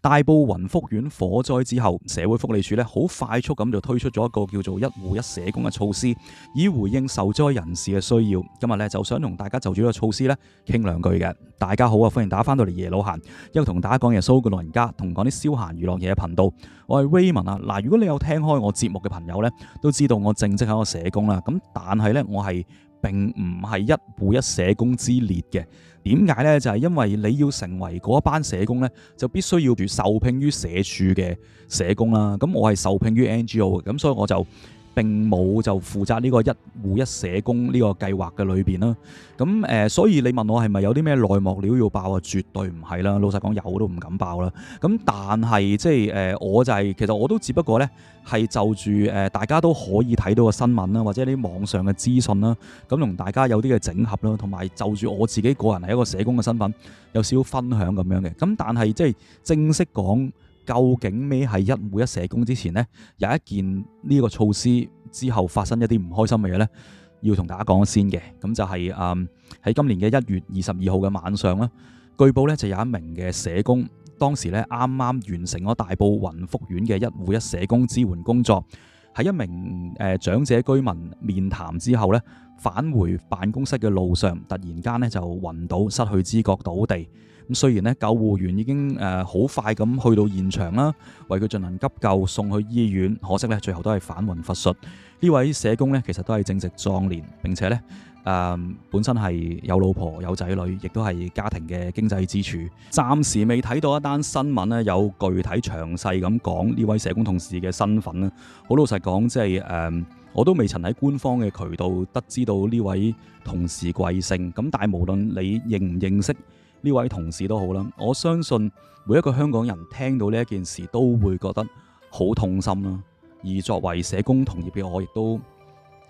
大埔雲福苑火災之後，社會福利署咧好快速咁就推出咗一個叫做一戶一社工嘅措施，以回應受災人士嘅需要。今日咧就想同大家就住呢個措施咧傾兩句嘅。大家好啊，歡迎大家翻到嚟耶魯閒，一個同大家講耶穌嘅老人家，同講啲消閒娛樂嘢嘅頻道。我係 Raymond 啊。嗱，如果你有聽開我節目嘅朋友咧，都知道我正職係一個社工啦。咁但係咧，我係並唔係一戶一社工之列嘅。點解呢？就係因為你要成為嗰一班社工呢，就必須要受聘於社署嘅社工啦。咁我係受聘於 NGO 嘅，咁所以我就並冇就負責呢個一戶一社工呢個計劃嘅裏邊啦。咁所以你問我係咪有啲咩內幕料要爆啊？絕對唔係啦。老實講，有都唔敢爆啦。咁但係即係我就係其實我都只不過呢係就住大家都可以睇到嘅新聞啦，或者啲網上嘅資訊啦，咁同大家有啲嘅整合啦，同埋就住我自己個人係一個社工嘅身份，有少少分享咁樣嘅。咁但係即係正式講究竟咩係一戶一社工之前呢，有一件呢個措施之後發生一啲唔開心嘅嘢呢，要同大家講先嘅。咁就係喺今年嘅1月22號嘅晚上啦，據報呢就有一名嘅社工，當時咧啱啱完成咗大埔雲福苑嘅一戶一社工支援工作，喺一名長者居民面談之後咧，返回辦公室嘅路上，突然間咧就暈倒，失去知覺倒地。咁雖然咧救護員已經好快咁去到現場啦，為佢進行急救，送去醫院，可惜咧最後都係反魂乏術。呢位社工咧其實都係正值壯年，並且咧本身係有老婆有仔女，亦都係家庭嘅經濟支柱。暫時未睇到一單新聞咧有具體詳細咁講呢位社工同事嘅身份啦。好老實講，即係我都未曾喺官方嘅渠道得知到呢位同事貴姓。咁但係無論你認唔認識呢位同事都好啦，我相信每一個香港人聽到呢一件事都會覺得好痛心啦。而作為社工同業嘅我，亦都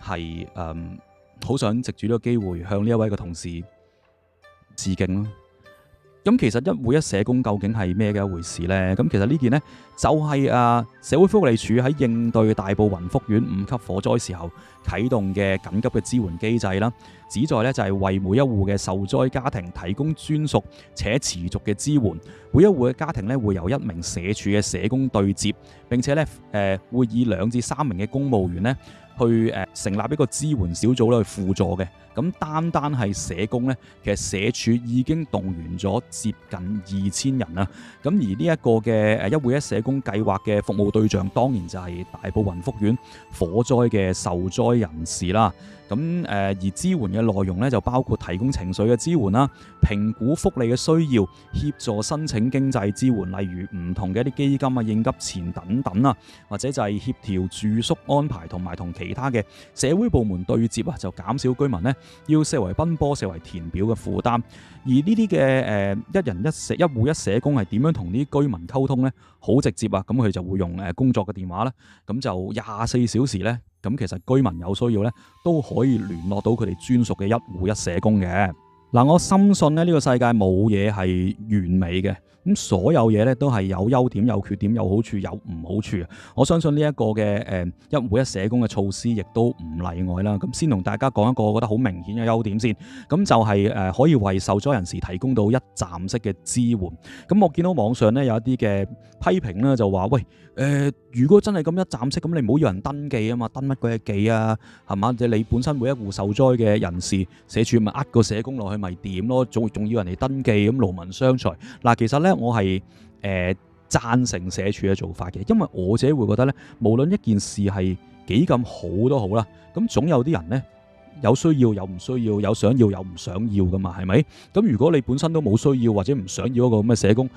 係好想藉住呢個機會向呢一位嘅同事致敬啦。咁其實一戶一社工究竟係咩嘅一回事呢？咁其實呢件呢，就係社會福利署喺應對大埔雲福苑5級火災時候啟動嘅緊急嘅支援機制啦，旨在呢就係為每一戶嘅受災家庭提供專屬且持續嘅支援。每一戶嘅家庭呢，會由一名社署嘅社工對接，並且呢會以2至3名嘅公務員呢去成立一個支援小組去輔助嘅。咁單係社工呢，其實社署已經動員咗接近2000人啦。咁而呢一個嘅一戶一社工計劃嘅服務對象，當然就係大埔雲福苑火災嘅受災人士啦。咁而支援嘅內容咧，就包括提供情緒嘅支援啦，評估福利嘅需要，協助申請經濟支援，例如唔同嘅一啲基金啊、應急錢等等啊，或者就係協調住宿安排，同埋同其他嘅社會部門對接啊，就減少居民呢要四圍奔波、四圍填表嘅負擔。而呢啲嘅一人一戶一社工係點樣同啲居民溝通呢？好直接啊！咁佢就會用工作嘅電話啦，咁就24小時呢。咁其實居民有需要咧，都可以聯絡到佢哋專屬嘅一戶一社工嘅。嗱，我深信咧，呢個世界冇嘢係完美嘅，咁所有嘢咧都係有優點、有缺點、有好處、有唔好處。我相信呢一個嘅一戶一社工嘅措施，亦都唔例外啦。咁先同大家講一個我覺得好明顯嘅優點先，咁就係可以為受災人士提供到一站式嘅支援。咁我見到網上咧有一啲嘅批評咧，就話喂，如果真係咁一站式，咁你唔好要人登記啊嘛，登乜鬼嘢記啊，係嘛？即係你本身每一戶受災嘅人士，社署咪個社工落去咪點咯，仲要人哋登記，咁勞民傷財。嗱，其實咧我係贊成社署嘅做法嘅，因為我自己會覺得咧，無論一件事係幾咁好都好啦，咁總有啲人咧有需要有唔需要，有想要有唔想要噶嘛，係咪？咁如果你本身都冇需要或者唔想要一個咁嘅社工，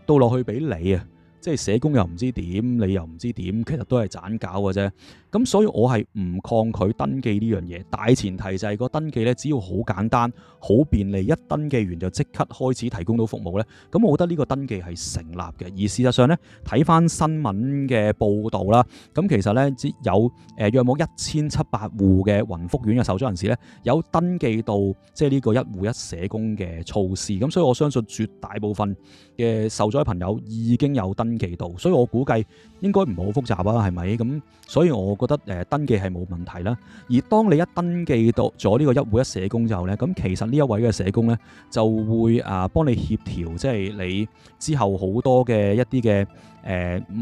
到落去俾你啊，即係社工又唔知點，你又唔知點，其實都係盞搞嘅啫。咁所以我係唔抗拒登記呢樣嘢，大前提就係個登記咧，只要好簡單、好便利，一登記完就即刻開始提供到服務咧。咁我覺得呢個登記係成立嘅。而事實上咧，睇翻新聞嘅報導啦，咁其實咧有約莫1700戶嘅雲福苑嘅受災人士咧，有登記到即係呢個一戶一社工嘅措施。咁所以我相信絕大部分嘅受災朋友已經有登登記到，所以我估計應該唔係好複雜啊，係咪？咁所以我覺得登記係冇問題啦。而當你一登記到咗呢個一戶一社工之後呢，咁其實呢一位嘅社工呢就會幫你協調，即係你之後好多嘅一啲嘅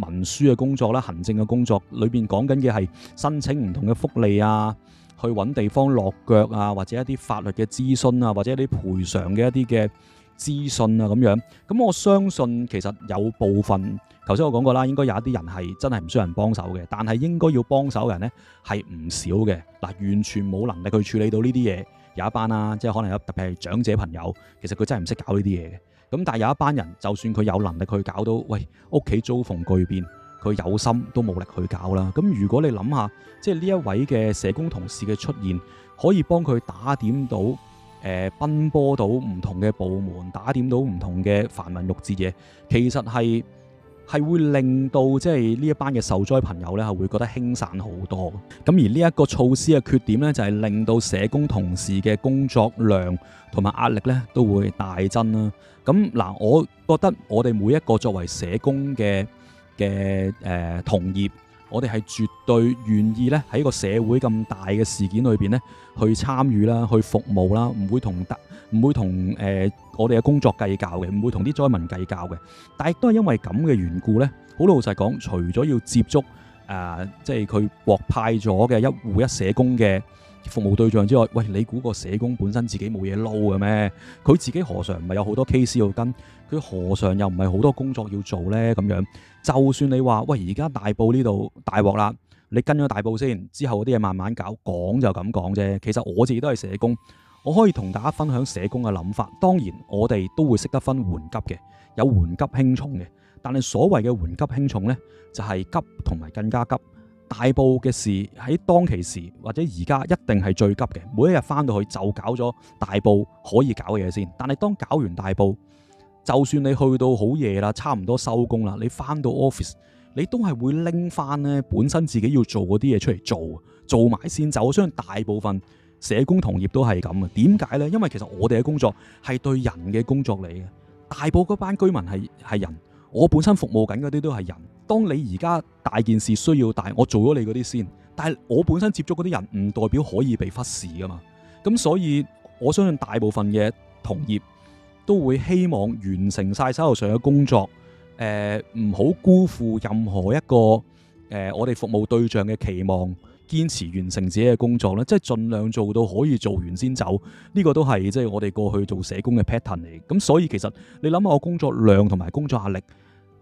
文書嘅工作啦、行政嘅工作裏邊講緊嘅係申請唔同嘅福利啊，去揾地方落腳啊，或者一啲法律嘅諮詢啊，或者一啲賠償嘅一啲嘅資訊啊咁樣。咁我相信其實有部分頭先我講過啦，應該有一啲人係真係唔需要人幫手嘅，但係應該要幫手嘅人呢係唔少嘅。嗱，完全冇能力去處理到呢啲嘢有一班啦，即係可能有特別係長者朋友，其實佢真係唔識搞呢啲嘢嘅。咁但係有一班人，就算佢有能力去搞到，喂，屋企遭逢巨變，佢有心都冇力去搞啦。咁如果你諗下，即係呢一位嘅社工同事嘅出現，可以幫佢打點到奔波到唔同嘅部門，打點到唔同嘅繁文縟節嘢，其實係會令到即係呢一班嘅受災朋友咧係會覺得輕散好多。咁而呢一個措施嘅缺點咧，就係令到社工同事嘅工作量同埋壓力咧都會大增啦。咁嗱，我覺得我哋每一個作為社工嘅同業，我哋係絕對願意咧喺個社會咁大嘅事件裏邊咧去參與啦，去服務啦，唔會同我哋嘅工作計較嘅，唔會同啲災民計較嘅。但係亦都係因為咁嘅緣故咧，好老實講，除咗要接觸即係佢獲派咗嘅一戶一社工嘅服務對象之外，喂，你估個社工本身自己冇嘢撈嘅咩？佢自己何嘗唔係有好多 case 要跟？佢何嘗又唔係好多工作要做呢？咁樣，就算你話喂，而家大埔呢度大鑊啦，你跟咗大埔先，之後嗰啲嘢慢慢搞，講就咁講啫。其實我自己都係社工，我可以同大家分享社工嘅諗法。當然，我哋都會識得分緩急嘅，有緩急輕重嘅。但係所謂嘅緩急輕重呢，就係急同埋更加急。大埔嘅事喺當其時或者而家一定係最急嘅，每一日翻到去就搞咗大埔可以搞嘅嘢先。但係當搞完大埔，就算你去到好夜啦，差唔多收工啦，你翻到 office， 你都係會拎翻呢本身自己要做嗰啲嘢出嚟做埋先走。我相信大部分社工同業都係咁啊。點解呢？因為其實我哋嘅工作係對人嘅工作嚟嘅。大埔嗰班居民係人，我本身服務緊嗰啲都係人。當你而家大件事需要大，我做咗你嗰啲先，但係我本身接觸嗰啲人唔代表可以被忽視噶嘛。咁所以我相信大部分嘅同業都會希望完成晒手頭上嘅工作，唔好辜負任何一個我哋服務對象嘅期望，堅持完成自己嘅工作咧，即係盡量做到可以做完先走。呢個都係即係我哋過去做社工嘅 pattern 嚟。咁所以其實你諗下，我工作量同埋工作壓力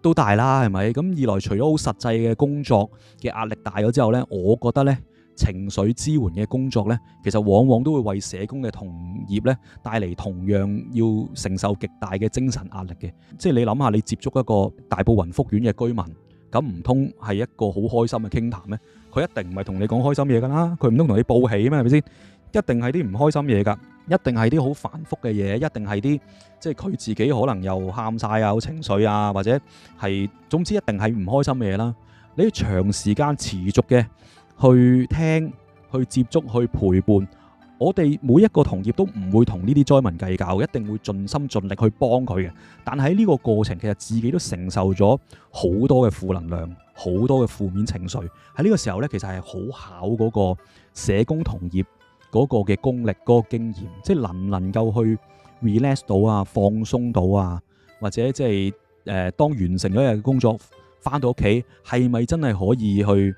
都大啦，係咪？咁二來除咗好實際嘅工作嘅壓力大咗之後呢，我覺得呢情緒支援嘅工作呢，其實往往都會為社工嘅同業呢帶嚟同樣要承受極大嘅精神壓力嘅。即係你諗下，你接觸一個大埔雲福苑嘅居民，咁唔通係一個好開心嘅傾談咩？佢一定唔係同你講開心嘢噶啦，佢唔通同你報喜咩？係咪先？一定係啲唔開心嘢噶，一定係啲好繁複嘅嘢，一定係啲即係佢自己可能又喊晒啊，有情緒啊，或者係總之一定係唔開心嘅嘢啦。你要長時間持續嘅去聽、去接觸、去陪伴，我哋每一個同業都唔會同呢啲災民計較，一定會盡心盡力去幫佢嘅。但係喺呢個過程，其實自己都承受咗好多嘅負能量，好多嘅負面情緒。喺呢個時候呢，其實係好考嗰個社工同業嗰個嘅功力、嗰個經驗，即係能唔能夠去 relax 到啊、放鬆到啊，或者即係當完成咗一日嘅工作，翻到屋企係咪真係可以去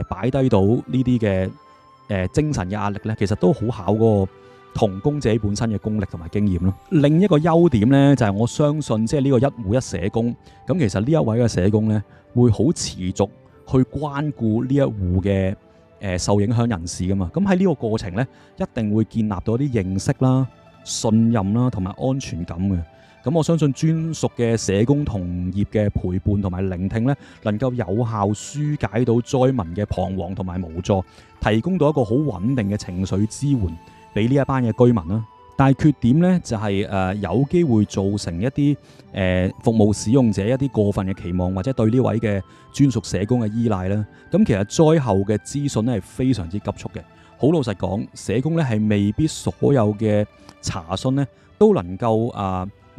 擺低到呢啲嘅精神嘅壓力呢？其實都好考嗰個同工者本身嘅功力同埋經驗咯。另一個優點呢，就係我相信即係呢個一戶一社工，咁其實呢一位嘅社工呢，會好持續去關顧呢一戶嘅受影響人士噶嘛。咁喺呢個過程呢，一定會建立到一啲認識啦、信任啦同埋安全感嘅。咁我相信專屬嘅社工同業嘅陪伴同埋聆聽呢，能夠有效紓解到災民嘅彷徨同埋無助，提供到一個好穩定嘅情緒支援俾呢一班嘅居民啦。但係缺點呢，就係有機會造成一啲服務使用者一啲過分嘅期望，或者對呢位嘅專屬社工嘅依賴啦。咁其實災後嘅資訊咧係非常之急促嘅。好老實講，社工咧係未必所有嘅查詢咧都能夠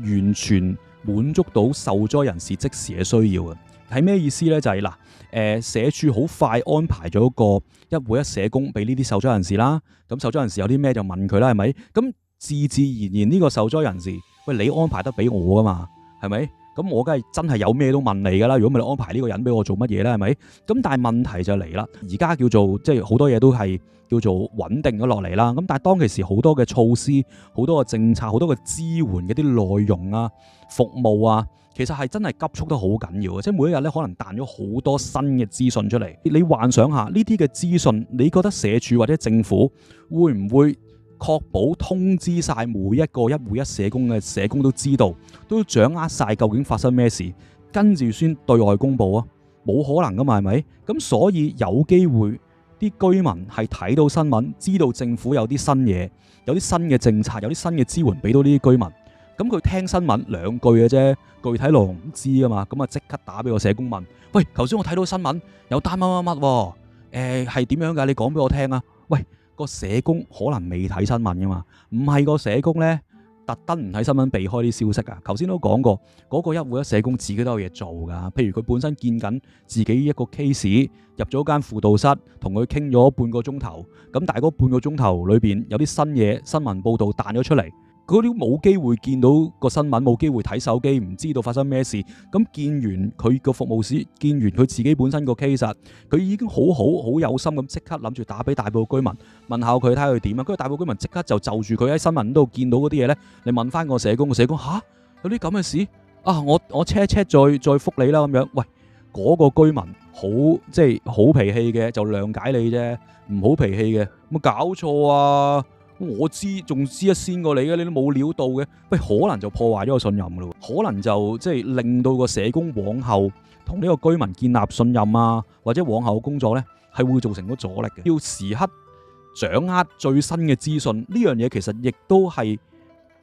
完全滿足到受災人士即時嘅需要嘅。係咩意思呢？就係社署好快安排咗個一戶一社工俾呢啲受災人士啦。咁受災人士有啲咩就問佢啦，係咪？咁自自然然呢個受災人士，喂，你安排得俾我噶嘛，係咪？咁我梗係真係有咩都問你噶啦。如果唔係你安排呢個人俾我做乜嘢咧，係咪？咁但係問題就嚟啦，而家叫做即係好多嘢都係叫做穩定咗落嚟啦。咁但係當其時好多嘅措施、好多嘅政策、好多嘅支援嘅啲內容啊、服務啊，其實係真係急促得好緊要嘅。即係每一日咧，可能彈咗好多新嘅資訊出嚟。你幻想下呢啲嘅資訊，你覺得社署或者政府會唔會確保通知晒每一個一戶一社工嘅社工都知道，都掌握晒究竟發生咩事，跟住先對外公佈啊？冇可能噶嘛，係咪？咁所以有機會啲居民係睇到新聞，知道政府有啲新嘢，有啲新嘅政策，有啲新嘅支援俾到呢啲居民。咁佢聽新聞兩句嘅啫，具體內容唔知噶嘛。咁啊即刻打俾個社工問：喂，頭先我睇到新聞有單乜乜乜，係點樣㗎？你講俾我聽啊！喂，個社工可能未睇新聞噶嘛，唔係個社工呢，特登唔睇新聞避開啲消息啊！頭先都講過，嗰個一戶一社工自己都有嘢做噶。譬如佢本身見緊自己一個 case，入咗間輔導室，同佢傾咗半個鐘頭。咁但係嗰半個鐘頭裏邊有啲新嘢、新聞報導彈咗出嚟，嗰啲冇機會見到個新聞，冇機會睇手機，唔知道發生咩事。咁見完佢個服務師，見完佢自己本身個 case，佢已經好有心咁即刻諗住打俾大埔居民問下佢睇下佢點啊。跟住大埔居民即刻就住佢喺新聞度見到嗰啲嘢呢，你問翻個社工，個社工吓，有啲咁嘅事啊！我 check 再覆你啦咁樣。喂，嗰個居民即係好脾氣嘅就諒解你啫，唔好脾氣嘅冇搞錯啊！我知仲知一先過你嘅，你都冇料到嘅，喂，可能就破壞咗個信任噶咯，可能就即係令到個社工往後同呢個居民建立信任啊，或者往後工作呢係會造成咗阻力嘅。要時刻掌握最新嘅資訊，呢樣嘢其實亦都係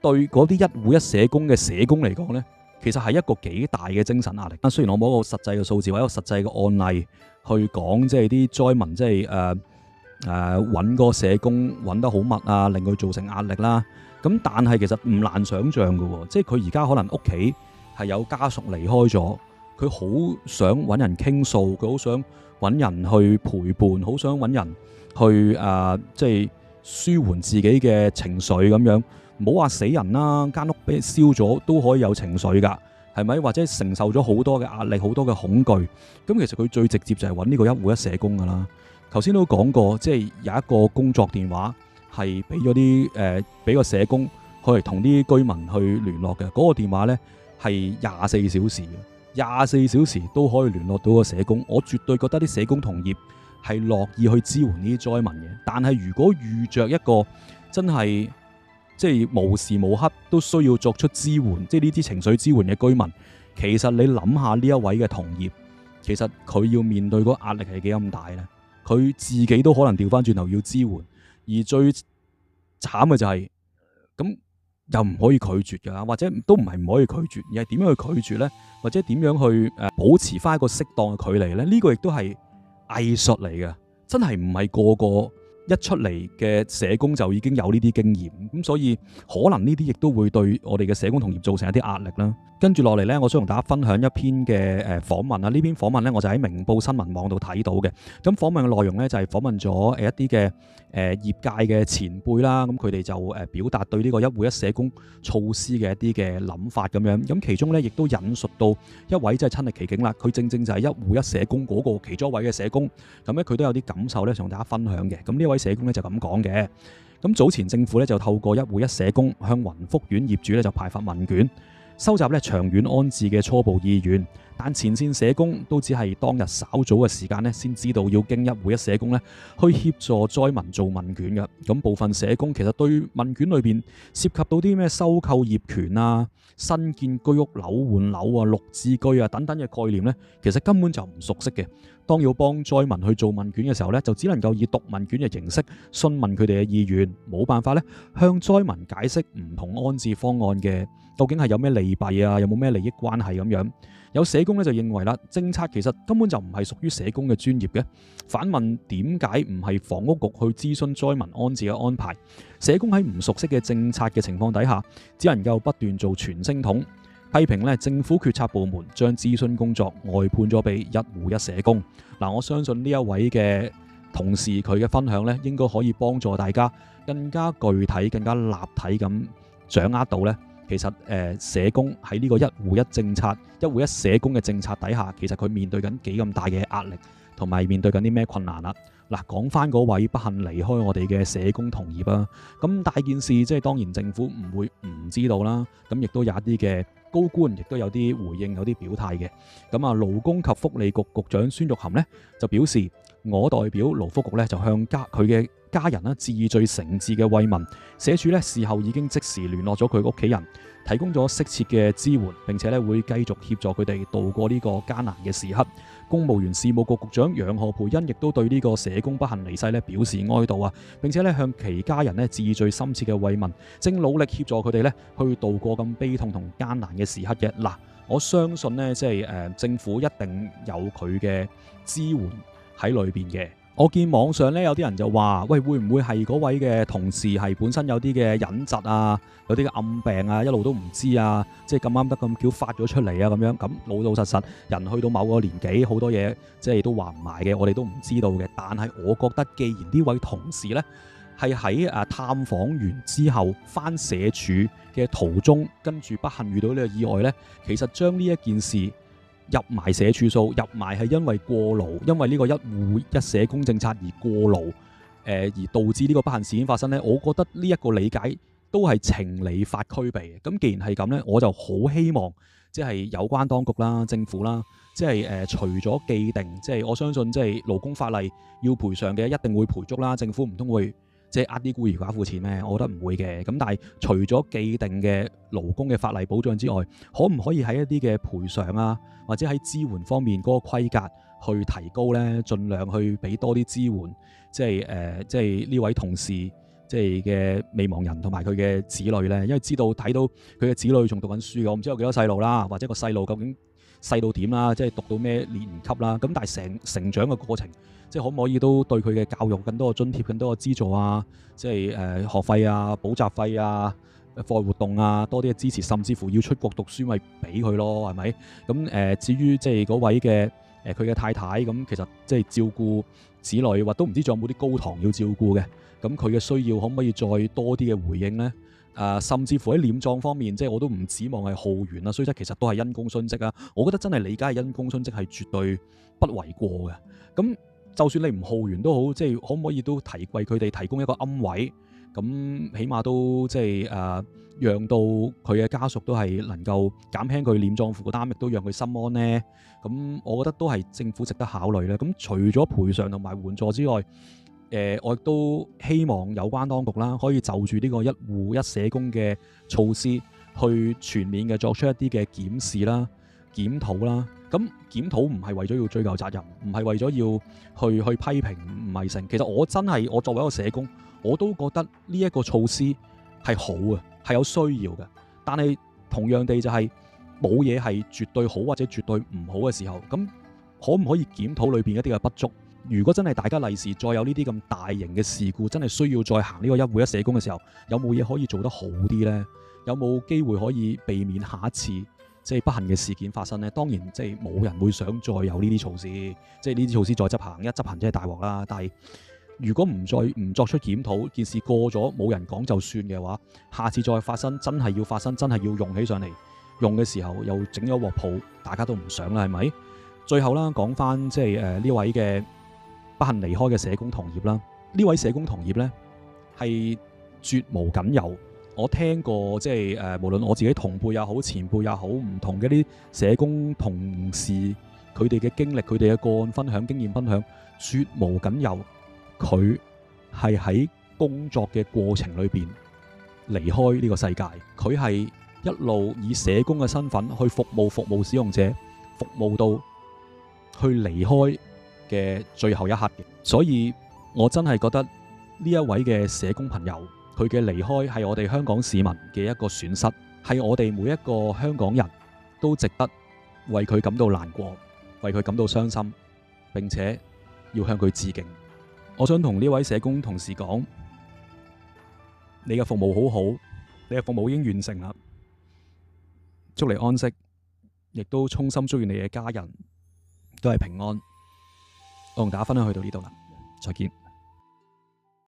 對嗰啲一戶一社工嘅社工嚟講呢，其實係一個幾大嘅精神壓力。雖然我冇一個實際嘅數字或者一個實際嘅案例去講，即係啲災民即係揾個社工揾得好密啊，令佢造成壓力啦。咁但係其實唔難想像嘅，即係佢而家可能屋企係有家屬離開咗，佢好想揾人傾訴，佢好想揾人去陪伴，好想揾人去即係舒緩自己嘅情緒咁樣。唔好話死人啦，間屋俾燒咗都可以有情緒㗎，係咪？或者承受咗好多嘅壓力，好多嘅恐懼。咁其實佢最直接就係揾呢個一戶一社工㗎啦。頭先都講過，即係有一個工作電話係俾咗啲俾個社工去同啲居民去聯絡嘅。嗰個電話呢係24小時嘅，24小時都可以聯絡到個社工。我絕對覺得啲社工同業係樂意去支援呢啲災民嘅。但係如果遇着一個真係即係無時無刻都需要作出支援，即係呢啲情緒支援嘅居民，其實你諗下呢一位嘅同業，其實佢要面對嗰個壓力係幾咁大呢？佢自己都可能調翻轉頭要支援，而最慘嘅就係咁又唔可以拒絕㗎，或者都唔係唔可以拒絕，而係點樣去拒絕呢？或者點樣去保持翻一個適當嘅距離呢？呢個亦都係藝術嚟嘅，真係唔係個個一出嚟嘅社工就已經有呢啲經驗，咁所以可能呢啲亦都會對我哋嘅社工同業造成一啲壓力啦。跟住落嚟呢，我想同大家分享一篇嘅訪問啊。呢篇訪問呢，我就喺明報新聞網度睇到嘅。咁訪問嘅內容呢，就係訪問咗一啲嘅業界嘅前輩啦。咁佢哋就表達對呢個一戶一社工措施嘅一啲嘅諗法咁樣。咁其中呢，亦都引述到一位即係親歷其境啦。佢正正就係一戶一社工嗰個其中一位嘅社工。咁咧佢都有啲感受咧，想同大家分享嘅。咁呢位社工咧就咁講嘅。咁早前政府咧就透過一戶一社工向雲福苑業主咧就派發問卷，收集咧長遠安置嘅初步意願，但前線社工都只係當日稍早嘅時間咧，先知道要經一戶一社工咧去協助災民做問卷嘅。咁部分社工其實對問卷裏邊涉及到啲咩收購業權啊、新建居屋樓換樓啊、綠置居啊等等嘅概念咧，其實根本就唔熟悉嘅。當要幫災民去做問卷嘅時候咧，就只能夠以讀問卷嘅形式詢問佢哋嘅意願，冇辦法咧向災民解釋唔同安置方案嘅究竟係有咩利弊啊，有冇咩利益關係咁樣。有社工咧就認為啦，政策其實根本就唔係屬於社工嘅專業嘅，反問點解唔係房屋局去諮詢災民安置嘅安排？社工喺唔熟悉嘅政策嘅情況底下，只能夠不斷做傳聲筒，批評咧政府決策部門將諮詢工作外判咗俾一戶一社工。我相信呢一位嘅同事佢嘅分享咧，應該可以幫助大家更加具體、更加立體咁掌握到咧，其實社工喺呢個一戶一政策、一戶一社工嘅政策底下，其實佢面對緊幾咁大嘅壓力，同埋面對緊啲咩困難啦。講翻嗰位不幸離開我哋嘅社工同業啊，咁大件事即係當然政府唔會唔知道啦，咁亦都有一啲嘅高官亦都有啲回應，有啲表態嘅。咁勞工及福利局局長孫玉菡呢就表示，我代表勞福局呢就向佢嘅家人啦致最誠摯嘅慰問。社署呢事後已經即時聯絡咗佢屋企人，提供咗適切嘅支援，並且會繼續協助佢哋度過呢個艱難嘅時刻。公務員事務局局長楊何蓓茵亦都對呢個社工不幸離世表示哀悼啊，並且向其家人致最深切嘅慰問，正努力協助佢哋去度過咁悲痛同艱難嘅時刻嘅。我相信政府一定有佢嘅支援喺裏邊嘅。我見網上有啲人就話，喂，會唔會係嗰位嘅同事係本身有啲嘅隱疾啊，有啲嘅暗病啊，一路都唔知啊，即係咁啱得咁巧發咗出嚟啊，咁樣咁老老實實人去到某個年紀，好多嘢即係都話唔埋嘅，我哋都唔知道嘅。但係我覺得，既然呢位同事呢係喺探訪完之後返社署嘅途中，跟住不幸遇到呢個意外呢，其實將呢一件事入埋社署數，入埋係因為過勞，因為呢個一戶一社工政策而過勞，而導致呢個不幸事件發生呢。我覺得呢一個理解都係情理法俱備嘅。咁既然係咁呢，我就好希望即係有關當局啦、政府啦，即係除咗既定，即係我相信即係勞工法例要賠償嘅一定會賠足啦。政府唔通會即係呃啲孤兒寡婦錢咩？我覺得唔會嘅。咁但係除咗既定嘅勞工嘅法例保障之外，可唔可以喺一啲嘅賠償啊，或者喺支援方面嗰個規格去提高呢？盡量去俾多啲支援，即係呢位同事即係嘅未亡人同埋佢嘅子女呢？因為知道睇到佢嘅子女仲讀緊書嘅，我唔知有幾多細路啦，或者個細路究竟細到點啦，即係讀到咩年級啦。咁但係成長嘅過程，即係可唔可以都對佢嘅教育更多嘅津貼、更多嘅資助啊？即係學費啊、補習費啊、課外活動啊，多啲嘅支持，甚至乎要出國讀書咪俾佢咯，係咪？咁至於即係嗰位嘅佢嘅太太，咁其實即係照顧子女，或都唔知仲有冇啲高堂要照顧嘅。咁佢嘅需要可唔可以再多啲嘅回應呢？甚至乎喺殮葬方面，即係我都唔指望係浩源啦，雖則其實都係因公殉職啊。我覺得真係理解係因公殉職係絕對不為過嘅。咁就算你唔浩源都好，即係可唔可以都提攜佢哋提供一個龕位？咁起碼都即係讓到佢嘅家屬都係能夠減輕佢殮葬負擔，亦都讓佢心安呢。咁我覺得都係政府值得考慮咧。咁除咗賠償同埋援助之外，我亦都希望有關當局啦，可以就住呢個一戶一社工嘅措施，去全面嘅作出一啲嘅檢視啦、檢討啦。咁檢討唔係為咗要追究責任，唔係為咗要去批評，唔係成。其實我作為一個社工，我都覺得呢一個措施係好嘅，係有需要嘅。但係同樣地就係冇嘢係絕對好或者絕對唔好嘅時候，咁可唔可以檢討裏邊一啲嘅不足？如果真係大家利是再有呢啲咁大型嘅事故，真係需要再行呢個一戶一社工嘅時候，有冇嘢可以做得好啲呢？有冇機會可以避免下一次即係不幸嘅事件發生呢？當然即係冇人會想再有呢啲措施，即係呢啲措施再執行，一執行真係大鑊啦。但係如果唔作出檢討，件事過咗冇人講就算嘅話，下次再發生真係要發生，真係要用起上嚟，用嘅時候又整咗鑊泡，大家都唔想啦，係咪？最後啦，講翻即係呢位嘅不幸離開嘅社工同業啦，呢位社工同業呢係絕無僅有。我聽過即係無論我自己同輩也好、前輩也好，唔同嘅啲社工同事，佢哋嘅經歷、佢哋嘅個案分享、經驗分享，絕無僅有。佢係喺工作嘅過程裏邊離開呢個世界，佢係一路以社工嘅身份去服務使用者，服務到去離開嘅最後一刻嘅。所以我真係覺得呢一位嘅社工朋友，佢嘅離開係我哋香港市民嘅一個損失，係我哋每一個香港人都值得為佢感到難過，為佢感到傷心，並且要向佢致敬。我想同呢位社工同事講，你嘅服務好好，你嘅服務已經完成啦，祝你安息，亦都衷心祝願你嘅家人都係平安。我同大家分享去到呢度啦，再見。